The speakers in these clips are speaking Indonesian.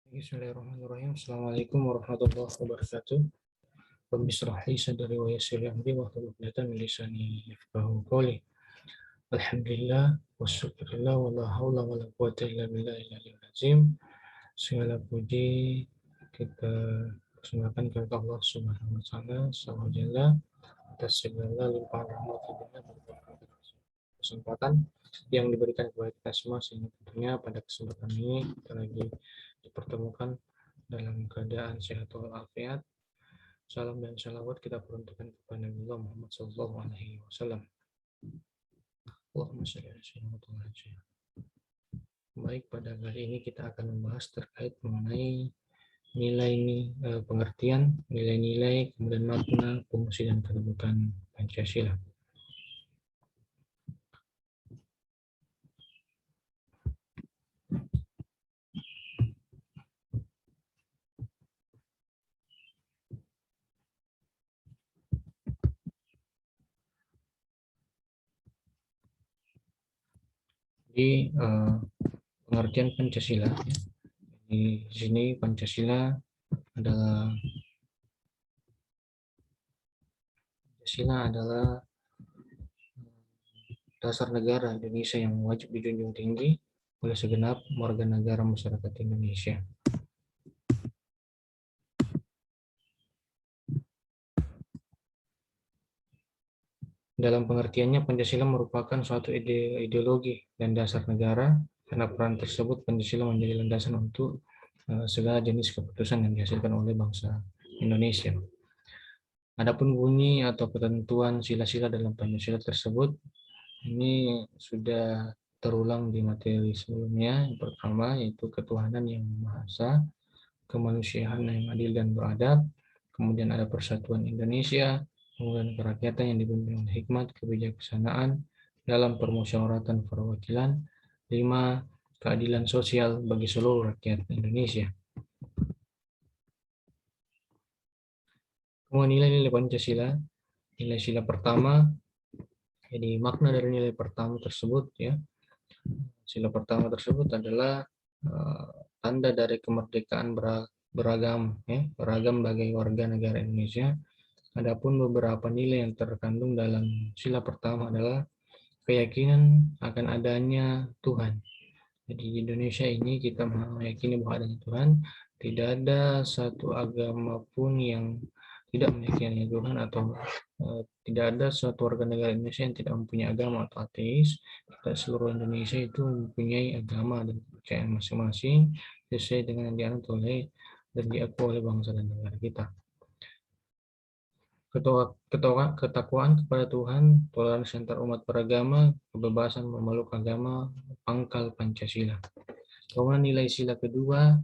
Bismillahirrahmanirrahim. Assalamualaikum warahmatullahi wabarakatuh. Rabbi shrah li sadri wa yassir li amri wahlul 'uqdatam min lisani yafqahu qawli. Alhamdulillah wasyukurillah wala haula wala quwwata illa billahil aliyyil azim. Segala puji kita persembahkan kepada Allah Subhanahu wa taala subhanahu atas segala limpahan rahmat dan kesempatan yang diberikan kepada kita semua, sehingga tentunya pada kesempatan ini kita lagi dipertemukan dalam keadaan sehat walafiat. Salam dan salawat kita peruntukkan kepada Nabi Muhammad SAW. Allahumma shalli ala sayyidina. Baik, pada kali ini kita akan membahas terkait mengenai nilai pengertian, nilai-nilai, kemudian makna, fungsi dan kedudukan Pancasila. Di pengertian Pancasila, di sini Pancasila adalah dasar negara Indonesia yang wajib dijunjung tinggi oleh segenap warga negara masyarakat Indonesia. Dalam pengertiannya, Pancasila merupakan suatu ideologi dan dasar negara. Karena peran tersebut, Pancasila menjadi landasan untuk segala jenis keputusan yang dihasilkan oleh bangsa Indonesia. Adapun bunyi atau ketentuan sila-sila dalam Pancasila tersebut, ini sudah terulang di materi sebelumnya. Yang pertama yaitu ketuhanan yang Maha Esa, kemanusiaan yang adil dan beradab, kemudian ada persatuan Indonesia, kemudian kerakyatan yang dipimpin oleh hikmat kebijaksanaan dalam permusyawaratan perwakilan, 5. Keadilan sosial bagi seluruh rakyat Indonesia. Kemudian nilai-nilai Pancasila, nilai sila pertama, jadi makna dari nilai pertama tersebut, ya, sila pertama tersebut adalah tanda dari kemerdekaan beragam, ya, beragam bagi warga negara Indonesia. Adapun beberapa nilai yang terkandung dalam sila pertama adalah keyakinan akan adanya Tuhan. Jadi di Indonesia ini kita meyakini bahwa adanya Tuhan, tidak ada satu agama pun yang tidak meyakini Tuhan, atau tidak ada suatu warga negara Indonesia yang tidak mempunyai agama atau ateis. Kita seluruh Indonesia itu mempunyai agama dan kepercayaan masing-masing sesuai dengan yang dianut oleh dan diakui oleh bangsa dan negara kita. Ketakwaan kepada Tuhan, toleransi antar umat beragama, kebebasan memeluk agama, pangkal Pancasila. Kemudian nilai sila kedua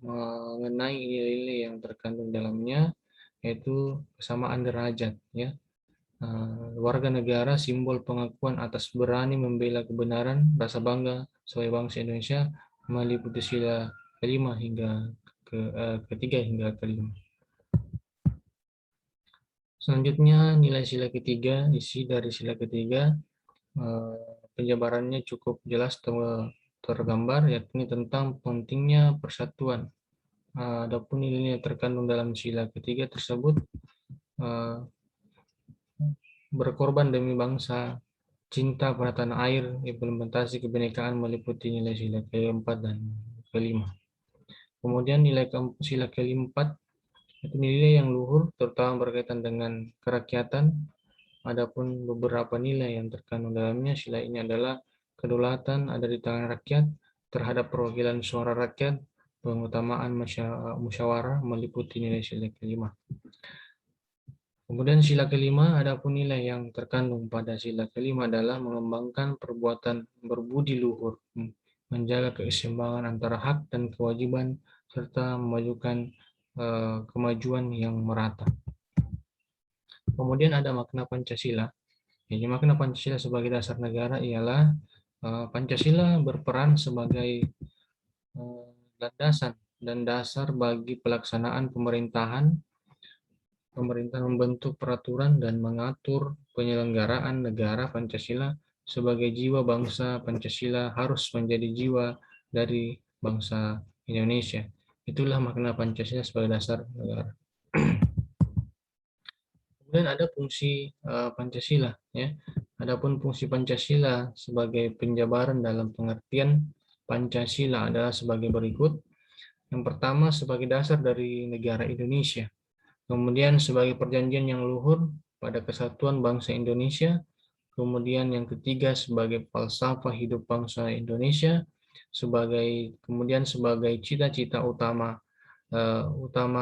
mengenai nilai-nilai yang terkandung dalamnya, yaitu kesamaan derajat, ya. Warga negara, simbol pengakuan atas berani membela kebenaran, rasa bangga sebagai bangsa Indonesia, meliputi sila kelima hingga ketiga hingga kelima. Selanjutnya nilai sila ketiga, isi dari sila ketiga, penjabarannya cukup jelas tergambar, yakni tentang pentingnya persatuan. Adapun nilai terkandung dalam sila ketiga tersebut, berkorban demi bangsa, cinta pada tanah air, implementasi kebinekaan meliputi nilai sila keempat dan kelima. Kemudian nilai sila keempat itu nilai yang luhur, terutama berkaitan dengan kerakyatan. Adapun beberapa nilai yang terkandung dalamnya sila ini adalah kedaulatan ada di tangan rakyat terhadap perwakilan suara rakyat, pengutamaan musyawarah meliputi nilai sila kelima. Kemudian sila kelima, adapun nilai yang terkandung pada sila kelima adalah mengembangkan perbuatan berbudi luhur, menjaga keseimbangan antara hak dan kewajiban, serta memajukan kemajuan yang merata. Kemudian ada makna Pancasila. Jadi makna Pancasila sebagai dasar negara ialah Pancasila berperan sebagai landasan dan dasar bagi pelaksanaan pemerintahan membentuk peraturan dan mengatur penyelenggaraan negara. Pancasila sebagai jiwa bangsa, Pancasila harus menjadi jiwa dari bangsa Indonesia. Itulah makna Pancasila sebagai dasar negara. Kemudian ada fungsi Pancasila, ya. Adapun fungsi Pancasila sebagai penjabaran dalam pengertian Pancasila adalah sebagai berikut. Yang pertama sebagai dasar dari negara Indonesia. Kemudian sebagai perjanjian yang luhur pada kesatuan bangsa Indonesia. Kemudian yang ketiga sebagai falsafah hidup bangsa Indonesia. Kemudian sebagai cita-cita utama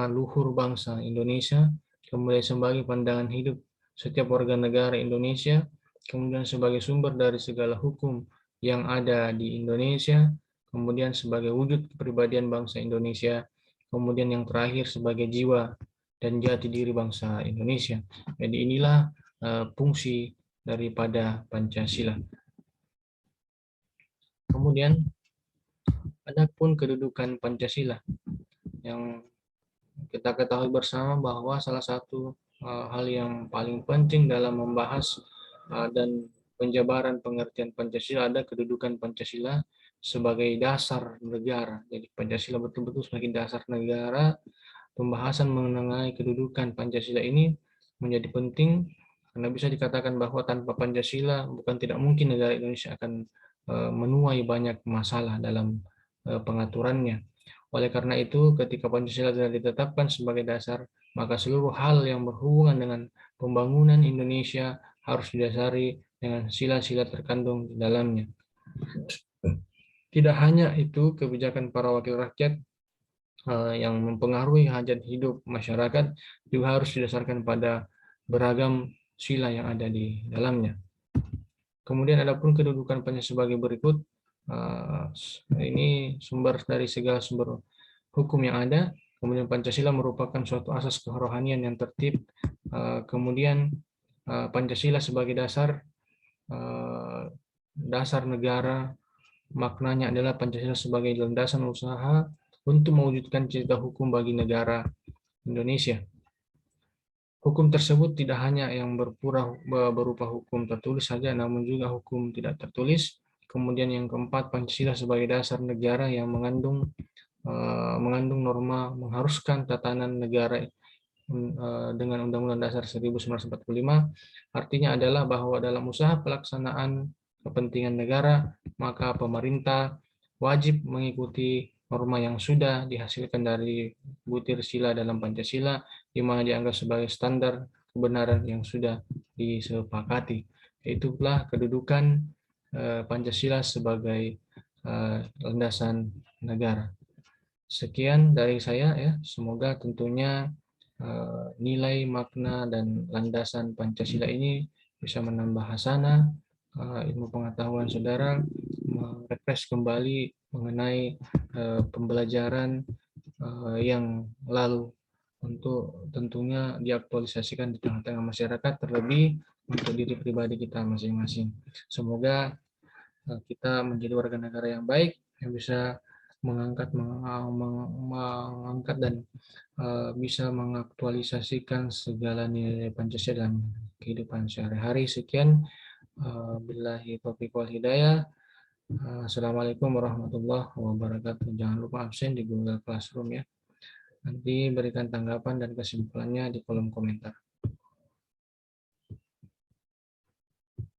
luhur bangsa Indonesia, kemudian sebagai pandangan hidup setiap warga negara Indonesia, kemudian sebagai sumber dari segala hukum yang ada di Indonesia, kemudian sebagai wujud kepribadian bangsa Indonesia, kemudian yang terakhir sebagai jiwa dan jati diri bangsa Indonesia. Jadi inilah fungsi daripada Pancasila. Kemudian adapun kedudukan Pancasila yang kita ketahui bersama bahwa salah satu hal yang paling penting dalam membahas dan penjabaran pengertian Pancasila ada kedudukan Pancasila sebagai dasar negara. Jadi Pancasila betul-betul sebagai dasar negara. Pembahasan mengenai kedudukan Pancasila ini menjadi penting karena bisa dikatakan bahwa tanpa Pancasila bukan tidak mungkin negara Indonesia akan menuai banyak masalah dalam pengaturannya. Oleh karena itu, ketika Pancasila telah ditetapkan sebagai dasar, maka seluruh hal yang berhubungan dengan pembangunan Indonesia harus didasari dengan sila-sila terkandung di dalamnya. Tidak hanya itu, kebijakan para wakil rakyat yang mempengaruhi hajat hidup masyarakat juga harus didasarkan pada beragam sila yang ada di dalamnya. Kemudian adapun kedudukan Pancasila sebagai berikut, ini sumber dari segala sumber hukum yang ada. Kemudian Pancasila merupakan suatu asas kerohanian yang tertib. Kemudian Pancasila sebagai dasar negara, maknanya adalah Pancasila sebagai landasan usaha untuk mewujudkan cita hukum bagi negara Indonesia. Hukum tersebut tidak hanya yang berupa hukum tertulis saja, namun juga hukum tidak tertulis. Kemudian yang keempat, Pancasila sebagai dasar negara yang mengandung norma mengharuskan tatanan negara dengan Undang-Undang Dasar 1945. Artinya adalah bahwa dalam usaha pelaksanaan kepentingan negara, maka pemerintah wajib mengikuti norma yang sudah dihasilkan dari butir sila dalam Pancasila, di mana dianggap sebagai standar kebenaran yang sudah disepakati. Itulah kedudukan Pancasila sebagai landasan negara. Sekian dari saya ya. Semoga tentunya nilai, makna, dan landasan Pancasila ini bisa menambah hasanah ilmu pengetahuan saudara, merefresh kembali mengenai pembelajaran yang lalu untuk tentunya diaktualisasikan di tengah-tengah masyarakat, terlebih untuk diri pribadi kita masing-masing. Semoga kita menjadi warga negara yang baik, yang bisa mengangkat dan bisa mengaktualisasikan segala nilai Pancasila dalam kehidupan sehari-hari. Sekian, billahi taufiq wal hidayah. Assalamualaikum warahmatullahi wabarakatuh. Jangan lupa absen di Google Classroom ya. Nanti berikan tanggapan dan kesimpulannya di kolom komentar.